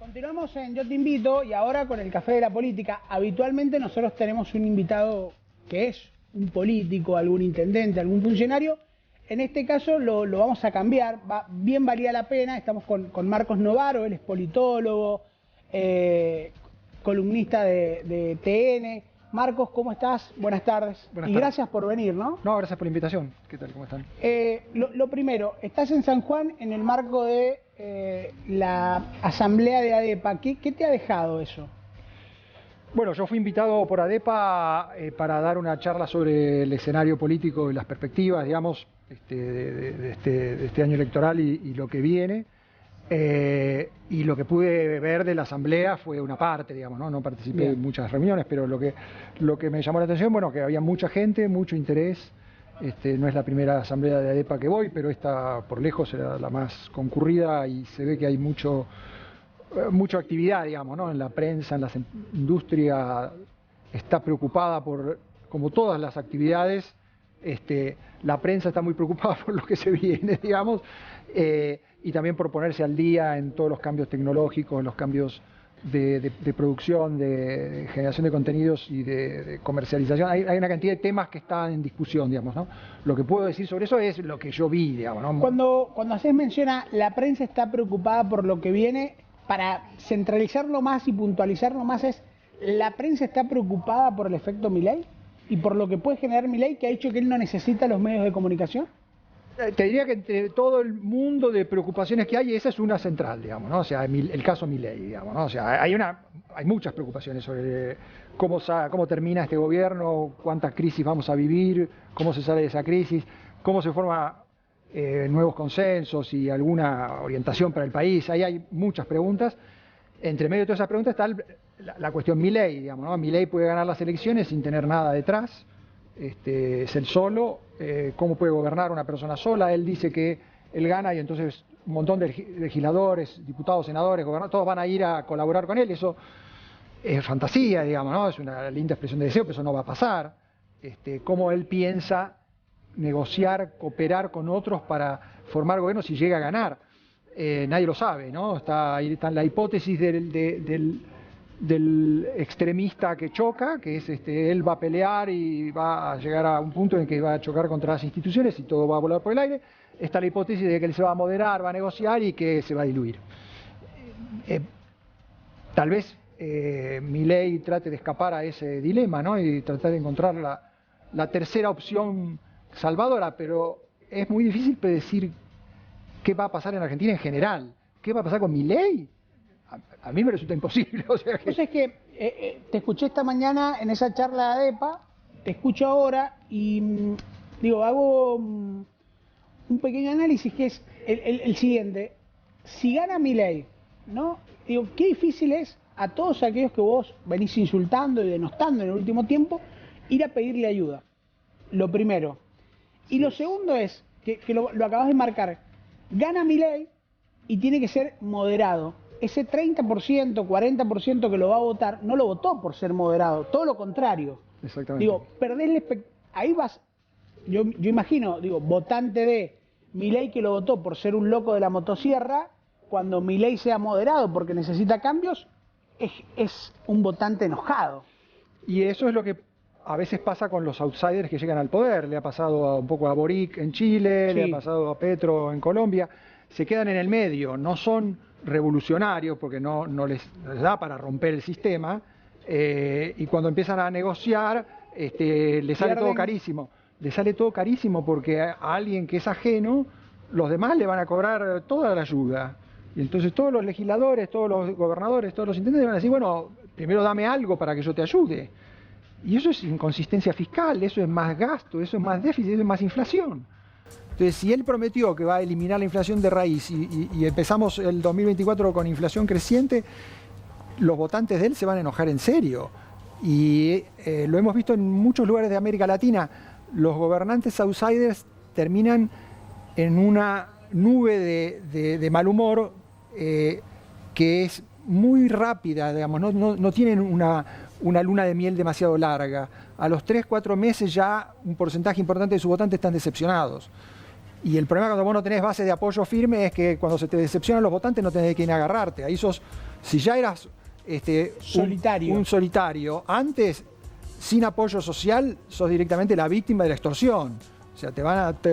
Continuamos en Yo Te Invito y ahora con el Café de la Política. Habitualmente nosotros tenemos un invitado que es un político, algún intendente, algún funcionario. En este caso lo vamos a cambiar, bien valía la pena. Estamos con Marcos Novaro, él es politólogo, columnista de TN. Marcos, ¿cómo estás? Buenas tardes. Buenas y tardes. Gracias por venir, ¿no? No, gracias por la invitación. ¿Qué tal? ¿Cómo están? Lo primero, estás en San Juan en el marco de la asamblea de ADEPA. ¿Qué te ha dejado eso? Bueno, yo fui invitado por ADEPA para dar una charla sobre el escenario político y las perspectivas, digamos, de este año electoral y lo que viene. Y lo que pude ver de la asamblea fue una parte, digamos, no participé Bien. en muchas reuniones, pero lo que me llamó la atención, bueno, que había mucha gente, mucho interés. No es la primera asamblea de ADEPA que voy, pero esta por lejos era la más concurrida y se ve que hay mucha actividad, digamos, ¿no? En la prensa, en la industria está preocupada por, como todas las actividades, la prensa está muy preocupada por lo que se viene, digamos, y también por ponerse al día en todos los cambios tecnológicos, los cambios de producción, de generación de contenidos y de comercialización. Hay una cantidad de temas que están en discusión, digamos, ¿no? Lo que puedo decir sobre eso es lo que yo vi, digamos, ¿no? Cuando haces mención a la prensa está preocupada por lo que viene, para centralizarlo más y puntualizarlo más, ¿la prensa está preocupada por el efecto Milei y por lo que puede generar Milei, que ha dicho que él no necesita los medios de comunicación? Te diría que entre todo el mundo de preocupaciones que hay, esa es una central, digamos, ¿no? O sea, el caso Milei, digamos, ¿no? O sea, hay muchas preocupaciones sobre cómo termina este gobierno, cuántas crisis vamos a vivir, cómo se sale de esa crisis, cómo se forman nuevos consensos y alguna orientación para el país. Ahí hay muchas preguntas. Entre medio de todas esas preguntas está la cuestión Milei, digamos, ¿no? Milei puede ganar las elecciones sin tener nada detrás. Es él solo. ¿Cómo puede gobernar una persona sola? Él dice que él gana y entonces un montón de legisladores, diputados, senadores, gobernadores, todos van a ir a colaborar con él. Eso es fantasía, digamos, ¿no? Es una linda expresión de deseo, pero eso no va a pasar. Cómo él piensa negociar, cooperar con otros para formar gobierno si llega a ganar. Nadie lo sabe, ¿no? Ahí está la hipótesis del extremista que choca, que es él va a pelear y va a llegar a un punto en que va a chocar contra las instituciones y todo va a volar por el aire. Está la hipótesis de que él se va a moderar, va a negociar y que se va a diluir. Tal vez Milei trate de escapar a ese dilema, ¿no? Y tratar de encontrar la tercera opción salvadora, pero es muy difícil predecir qué va a pasar en Argentina en general. ¿Qué va a pasar con Milei? A mí me resulta imposible. O sea que... Entonces te escuché esta mañana en esa charla de ADEPA, te escucho ahora y digo, hago un pequeño análisis que es el siguiente. Si gana Milei, ¿no? Digo, qué difícil es a todos aquellos que vos venís insultando y denostando en el último tiempo, ir a pedirle ayuda. Lo primero. Y lo segundo es, que lo acabas de marcar, gana Milei y tiene que ser moderado. Ese 30%, 40% que lo va a votar, no lo votó por ser moderado, todo lo contrario. Exactamente. Digo, ahí vas, yo imagino, digo, votante de Milei que lo votó por ser un loco de la motosierra, cuando Milei sea moderado porque necesita cambios, es un votante enojado. Y eso es lo que a veces pasa con los outsiders que llegan al poder. Le ha pasado un poco a Boric en Chile, Sí. Le ha pasado a Petro en Colombia. Se quedan en el medio, no son revolucionarios porque no les da para romper el sistema, y cuando empiezan a negociar le sale todo carísimo. Le sale todo carísimo porque a alguien que es ajeno, los demás le van a cobrar toda la ayuda. Y entonces todos los legisladores, todos los gobernadores, todos los intendentes van a decir, bueno, primero dame algo para que yo te ayude. Y eso es inconsistencia fiscal, eso es más gasto, eso es más déficit, eso es más inflación. Entonces, si él prometió que va a eliminar la inflación de raíz y empezamos el 2024 con inflación creciente, los votantes de él se van a enojar en serio. Y lo hemos visto en muchos lugares de América Latina. Los gobernantes outsiders terminan en una nube de mal humor que es muy rápida, digamos, no tienen una luna de miel demasiado larga. A los 3-4 meses ya un porcentaje importante de sus votantes están decepcionados. Y el problema cuando vos no tenés base de apoyo firme es que cuando se te decepcionan los votantes no tenés de quién agarrarte. Ahí sos, si ya eras solitario. Un solitario, antes, sin apoyo social, sos directamente la víctima de la extorsión. O sea, te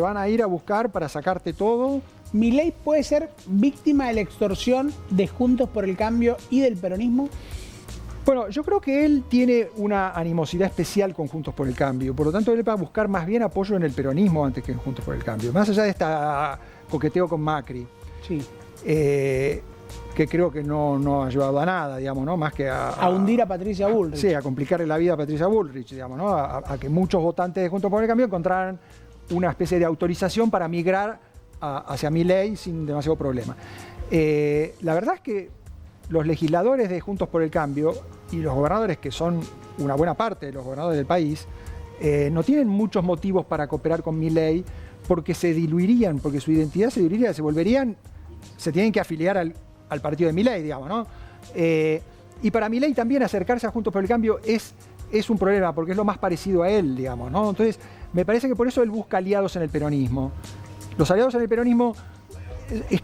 van a ir a buscar para sacarte todo. ¿Milei puede ser víctima de la extorsión de Juntos por el Cambio y del peronismo? Bueno, yo creo que él tiene una animosidad especial con Juntos por el Cambio, por lo tanto él va a buscar más bien apoyo en el peronismo antes que en Juntos por el Cambio, más allá de esta coqueteo con Macri, sí. Que creo que no ha llevado a nada, digamos, ¿no? Más que a hundir a Patricia Bullrich. Sí, a complicarle la vida a Patricia Bullrich, digamos, ¿no? A que muchos votantes de Juntos por el Cambio encontraran una especie de autorización para migrar hacia Milei sin demasiado problema. La verdad es que los legisladores de Juntos por el Cambio y los gobernadores, que son una buena parte de los gobernadores del país, no tienen muchos motivos para cooperar con Milei porque se diluirían, porque su identidad se diluiría, se tienen que afiliar al partido de Milei, digamos, ¿no? Y para Milei también acercarse a Juntos por el Cambio es un problema, porque es lo más parecido a él, digamos, ¿no? Entonces, me parece que por eso él busca aliados en el peronismo. Los aliados en el peronismo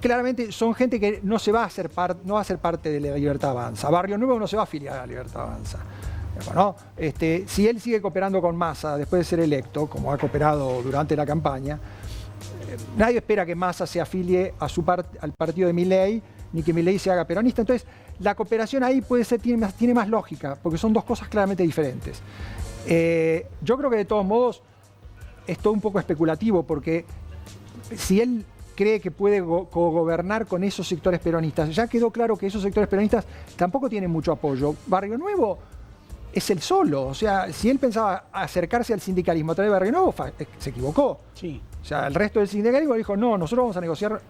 claramente son gente que no va a ser parte de la Libertad Avanza. Barrio Nuevo no se va a afiliar a la Libertad Avanza. ¿No? Si él sigue cooperando con Massa después de ser electo, como ha cooperado durante la campaña, nadie espera que Massa se afilie al partido de Milei, ni que Milei se haga peronista. Entonces, la cooperación ahí tiene más lógica, porque son dos cosas claramente diferentes. Yo creo que de todos modos es todo un poco especulativo, porque si él cree que puede cogobernar con esos sectores peronistas, ya quedó claro que esos sectores peronistas tampoco tienen mucho apoyo. Barrio Nuevo es el solo, o sea, si él pensaba acercarse al sindicalismo a través de Barrio Nuevo, se equivocó. Sí. O sea, el resto del sindicalismo dijo, no, nosotros vamos a negociar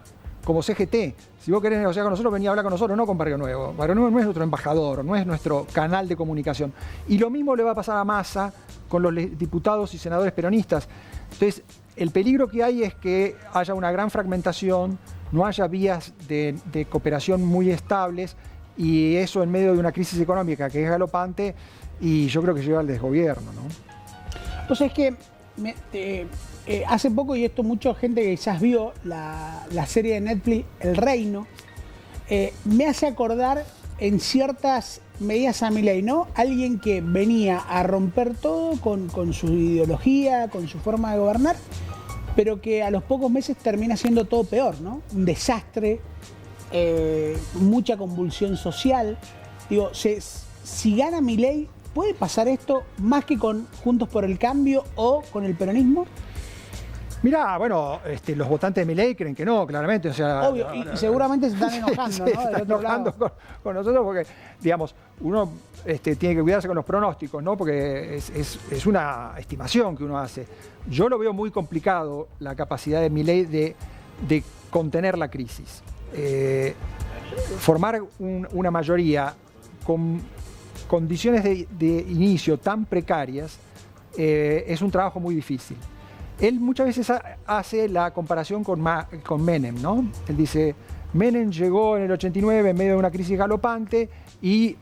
como CGT. Si vos querés negociar con nosotros, vení a hablar con nosotros, no con Barrio Nuevo. Barrio Nuevo no es nuestro embajador, no es nuestro canal de comunicación. Y lo mismo le va a pasar a Massa con los diputados y senadores peronistas. Entonces, el peligro que hay es que haya una gran fragmentación, no haya vías de cooperación muy estables, y eso en medio de una crisis económica que es galopante, y yo creo que lleva al desgobierno, ¿no? Pues es que hace poco, y esto mucha gente que quizás vio la serie de Netflix El Reino, me hace acordar en ciertas medidas a Milei, ¿no? Alguien que venía a romper todo con su ideología, con su forma de gobernar, pero que a los pocos meses termina siendo todo peor, ¿no? Un desastre, mucha convulsión social. Digo, si gana Milei, ¿puede pasar esto más que con Juntos por el Cambio o con el peronismo? Mirá, bueno, los votantes de Milei creen que no, claramente. O sea, obvio, y seguramente se están enojando, sí, ¿no? Se están enojando con nosotros porque, digamos, uno tiene que cuidarse con los pronósticos, ¿no? Porque es una estimación que uno hace. Yo lo veo muy complicado, la capacidad de Milei de contener la crisis. Formar una mayoría con condiciones de inicio tan precarias es un trabajo muy difícil. Él muchas veces hace la comparación con Menem, ¿no? Él dice, Menem llegó en el 89 en medio de una crisis galopante y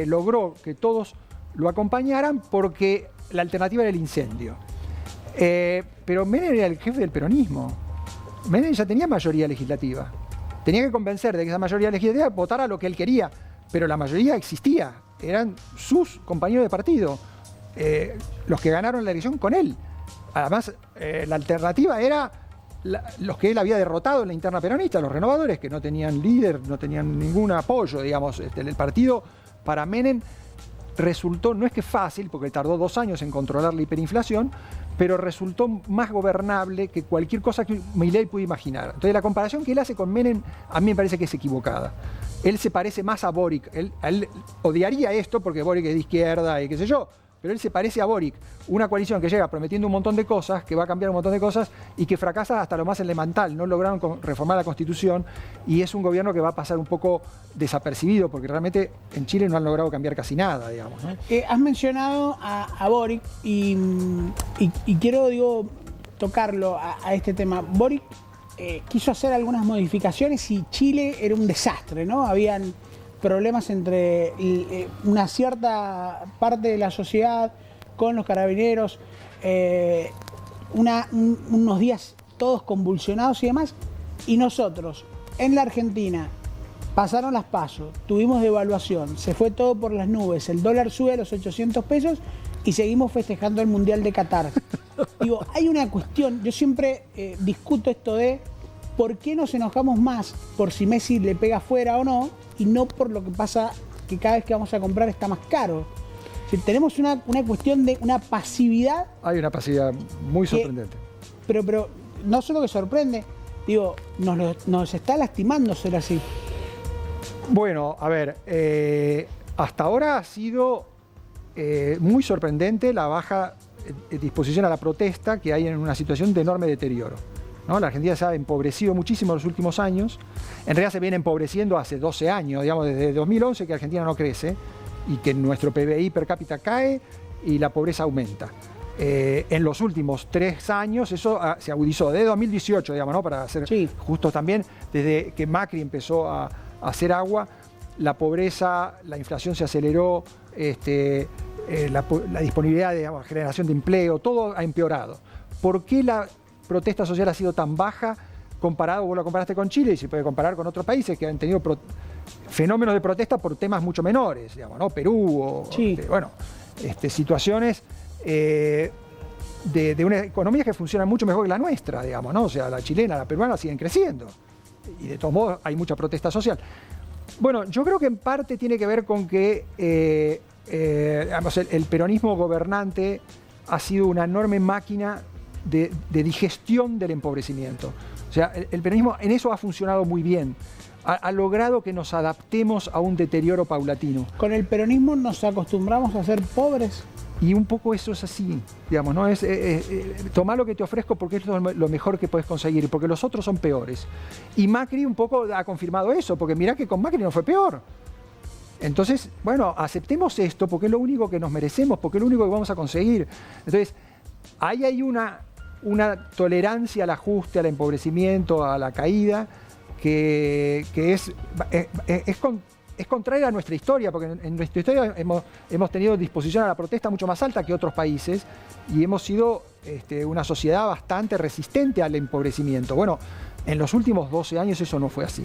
logró que todos lo acompañaran porque la alternativa era el incendio. Pero Menem era el jefe del peronismo. Menem ya tenía mayoría legislativa. Tenía que convencer de que esa mayoría legislativa votara lo que él quería, pero la mayoría existía. Eran sus compañeros de partido, los que ganaron la elección con él. Además, la alternativa era los que él había derrotado en la interna peronista, los renovadores, que no tenían líder, no tenían ningún apoyo, digamos. El partido para Menem resultó, no es que fácil, porque tardó 2 años en controlar la hiperinflación, pero resultó más gobernable que cualquier cosa que Milei pudo imaginar. Entonces, la comparación que él hace con Menem a mí me parece que es equivocada. Él se parece más a Boric. Él odiaría esto porque Boric es de izquierda y qué sé yo, pero él se parece a Boric, una coalición que llega prometiendo un montón de cosas, que va a cambiar un montón de cosas y que fracasa hasta lo más elemental. No lograron reformar la Constitución y es un gobierno que va a pasar un poco desapercibido porque realmente en Chile no han logrado cambiar casi nada, digamos, ¿no? Has mencionado a Boric y quiero, tocarlo a este tema. Boric quiso hacer algunas modificaciones y Chile era un desastre, ¿no? Habían problemas entre una cierta parte de la sociedad con los carabineros, unos días todos convulsionados y demás, y nosotros, en la Argentina, pasaron las PASO, tuvimos devaluación, se fue todo por las nubes, el dólar sube a los 800 pesos y seguimos festejando el Mundial de Qatar. Digo, hay una cuestión, yo siempre discuto esto de por qué nos enojamos más por si Messi le pega afuera o no, y no por lo que pasa que cada vez que vamos a comprar está más caro. Si tenemos una cuestión de una pasividad. Hay una pasividad muy sorprendente. Pero no solo que sorprende, digo, nos está lastimando ser así. Bueno, a ver, hasta ahora ha sido muy sorprendente la baja disposición a la protesta que hay en una situación de enorme deterioro, ¿no? La Argentina se ha empobrecido muchísimo en los últimos años. En realidad se viene empobreciendo hace 12 años, digamos, desde 2011 que Argentina no crece y que nuestro PBI per cápita cae y la pobreza aumenta. En los últimos 3 años eso se agudizó, desde 2018, digamos, ¿no? Para ser justos también, desde que Macri empezó a hacer agua, la pobreza, la inflación se aceleró, la disponibilidad de generación de empleo, todo ha empeorado. ¿Por qué la protesta social ha sido tan baja comparado, vos lo comparaste con Chile y se puede comparar con otros países que han tenido fenómenos de protesta por temas mucho menores, digamos, ¿no? Perú o situaciones de una economía que funciona mucho mejor que la nuestra, digamos, ¿no? O sea, la chilena, la peruana siguen creciendo y de todos modos hay mucha protesta social. Bueno, yo creo que en parte tiene que ver con que el peronismo gobernante ha sido una enorme máquina de digestión del empobrecimiento. O sea, el peronismo en eso ha funcionado muy bien. Ha logrado que nos adaptemos a un deterioro paulatino. ¿Con el peronismo nos acostumbramos a ser pobres? Y un poco eso es así, digamos, ¿no? Tomá lo que te ofrezco porque es lo mejor que puedes conseguir, porque los otros son peores. Y Macri un poco ha confirmado eso, porque mirá que con Macri no fue peor. Entonces, bueno, aceptemos esto porque es lo único que nos merecemos, porque es lo único que vamos a conseguir. Entonces, ahí hay una tolerancia al ajuste, al empobrecimiento, a la caída, que es contraria a nuestra historia, porque en nuestra historia hemos tenido disposición a la protesta mucho más alta que otros países y hemos sido una sociedad bastante resistente al empobrecimiento. Bueno, en los últimos 12 años eso no fue así,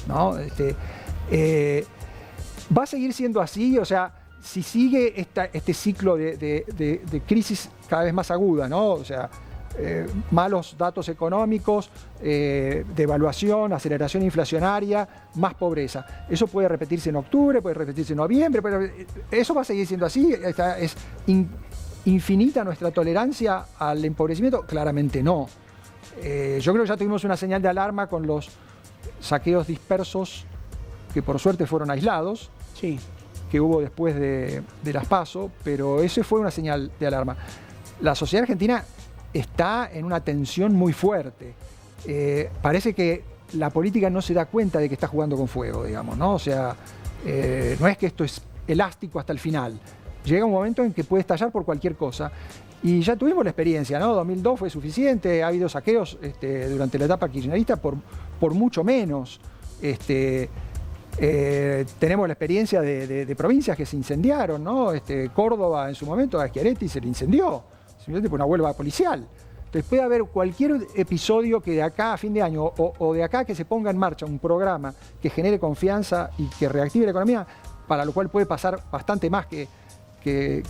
¿no? Va a seguir siendo así, o sea, si sigue este ciclo de crisis cada vez más aguda, ¿no? O sea, malos datos económicos, devaluación, aceleración inflacionaria, más pobreza. Eso puede repetirse en octubre, puede repetirse en noviembre, pero eso va a seguir siendo así. ¿Es infinita nuestra tolerancia al empobrecimiento? Claramente no. Yo creo que ya tuvimos una señal de alarma con los saqueos dispersos, que por suerte fueron aislados, que hubo después de las PASO, pero eso fue una señal de alarma. La sociedad argentina está en una tensión muy fuerte. Parece que la política no se da cuenta de que está jugando con fuego, digamos, ¿no? O sea, no es que esto es elástico hasta el final. Llega un momento en que puede estallar por cualquier cosa. Y ya tuvimos la experiencia, ¿no? 2002 fue suficiente, ha habido saqueos durante la etapa kirchnerista por mucho menos. Tenemos la experiencia de provincias que se incendiaron, ¿no? Córdoba en su momento, a Schiaretti se le incendió. Simplemente por una huelga policial. Entonces puede haber cualquier episodio que de acá a fin de año o de acá que se ponga en marcha un programa que genere confianza y que reactive la economía, para lo cual puede pasar bastante más que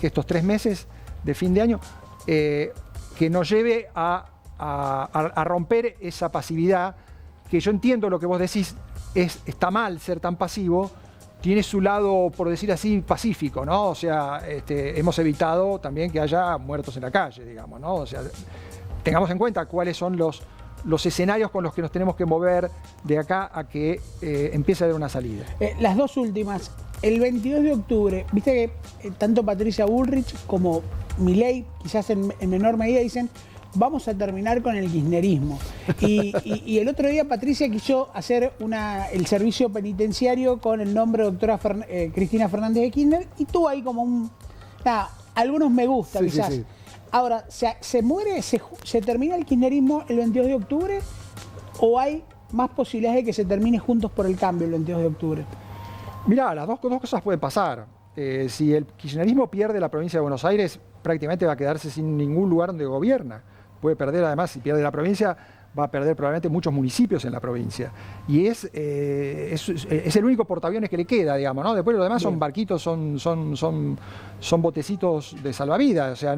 estos 3 meses de fin de año, que nos lleve a romper esa pasividad, que yo entiendo lo que vos decís, está mal ser tan pasivo, tiene su lado, por decir así, pacífico, ¿no? O sea, hemos evitado también que haya muertos en la calle, digamos, ¿no? O sea, tengamos en cuenta cuáles son los escenarios con los que nos tenemos que mover de acá a que empiece a haber una salida. Las dos últimas. El 22 de octubre, viste que tanto Patricia Bullrich como Milei, quizás en menor medida, dicen vamos a terminar con el kirchnerismo. Y el otro día Patricia quiso hacer el servicio penitenciario con el nombre de doctora Cristina Fernández de Kirchner y tuvo ahí como algunos me gusta, sí, quizás. Sí. Ahora, ¿se termina el kirchnerismo el 22 de octubre o hay más posibilidades de que se termine Juntos por el Cambio el 22 de octubre? Mirá, las dos cosas pueden pasar. Si el kirchnerismo pierde la provincia de Buenos Aires, prácticamente va a quedarse sin ningún lugar donde gobierna. Puede perder, además, si pierde la provincia, va a perder probablemente muchos municipios en la provincia. Y es el único portaaviones que le queda, digamos, ¿no? Después lo demás son barquitos, son botecitos de salvavidas, o sea,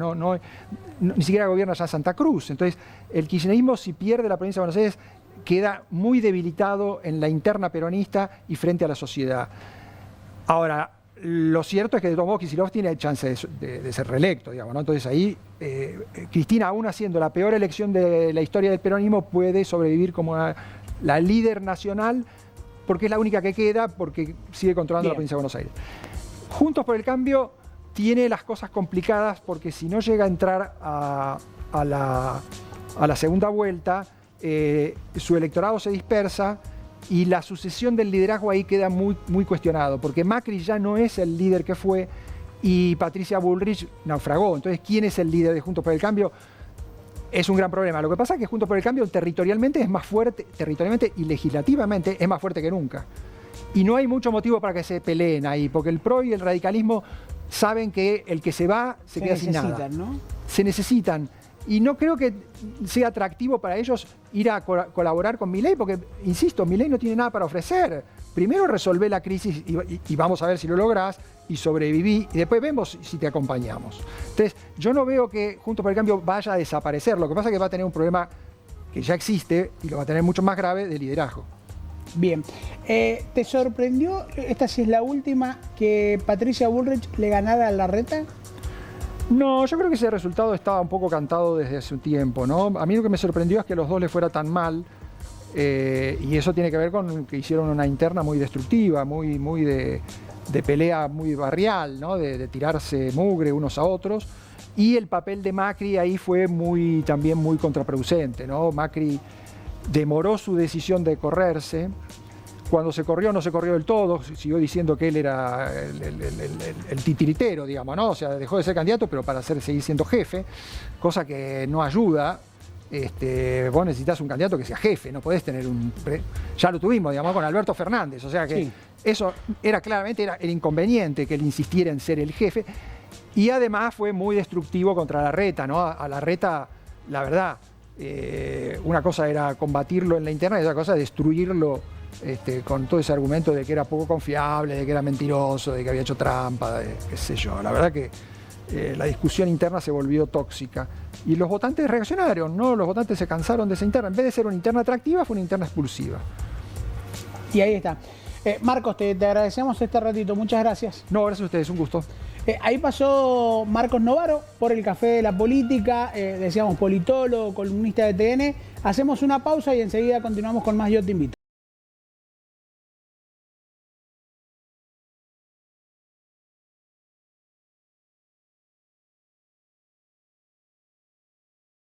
ni siquiera gobierna ya Santa Cruz. Entonces, el kirchnerismo, si pierde la provincia de Buenos Aires, queda muy debilitado en la interna peronista y frente a la sociedad. Ahora, lo cierto es que de todos modos Kicillof tiene chance de ser reelecto, digamos, ¿no? Entonces ahí Cristina, aún haciendo la peor elección de la historia del peronismo, puede sobrevivir como la líder nacional, porque es la única que queda, porque sigue controlando la provincia de Buenos Aires. Juntos por el Cambio tiene las cosas complicadas, porque si no llega a entrar a la segunda vuelta, su electorado se dispersa, y la sucesión del liderazgo ahí queda muy, muy cuestionado, porque Macri ya no es el líder que fue y Patricia Bullrich naufragó. Entonces, ¿quién es el líder de Juntos por el Cambio? Es un gran problema. Lo que pasa es que Juntos por el Cambio territorialmente es más fuerte, territorialmente y legislativamente es más fuerte que nunca. Y no hay mucho motivo para que se peleen ahí, porque el PRO y el radicalismo saben que el que se va se queda sin nada. ¿No? Se necesitan. Y no creo que sea atractivo para ellos ir a colaborar con Milei, porque, insisto, Milei no tiene nada para ofrecer. Primero resolvé la crisis y vamos a ver si lo lográs, y sobreviví, y después vemos si te acompañamos. Entonces, yo no veo que Juntos por el Cambio vaya a desaparecer. Lo que pasa es que va a tener un problema que ya existe, y lo va a tener mucho más grave, de liderazgo. Bien. ¿Te sorprendió, esta sí es la última, que Patricia Bullrich le ganara a Larreta? No, yo creo que ese resultado estaba un poco cantado desde hace un tiempo, ¿no? A mí lo que me sorprendió es que los dos les fuera tan mal, y eso tiene que ver con que hicieron una interna muy destructiva, muy de pelea muy barrial, ¿no? De tirarse mugre unos a otros, y el papel de Macri ahí fue también muy contraproducente, ¿no? Macri demoró su decisión de correrse. Cuando se corrió, no se corrió del todo, siguió diciendo que él era el titiritero, digamos, ¿no? O sea, dejó de ser candidato, pero para seguir siendo jefe, cosa que no ayuda. Vos necesitas un candidato que sea jefe, no podés tener ya lo tuvimos, digamos, con Alberto Fernández, o sea que eso claramente era el inconveniente, que él insistiera en ser el jefe, y además fue muy destructivo contra Larreta, ¿no? A Larreta, la verdad, una cosa era combatirlo en la interna y otra cosa destruirlo. Con todo ese argumento de que era poco confiable, de que era mentiroso, de que había hecho trampa, qué sé yo. La verdad que la discusión interna se volvió tóxica. Y los votantes reaccionaron, ¿no? Los votantes se cansaron de esa interna. En vez de ser una interna atractiva, fue una interna expulsiva. Y ahí está. Marcos, te agradecemos este ratito. Muchas gracias. No, gracias a ustedes, un gusto. Ahí pasó Marcos Novaro por el Café de la Política, decíamos politólogo, columnista de TN. Hacemos una pausa y enseguida continuamos con más Yo Te Invito.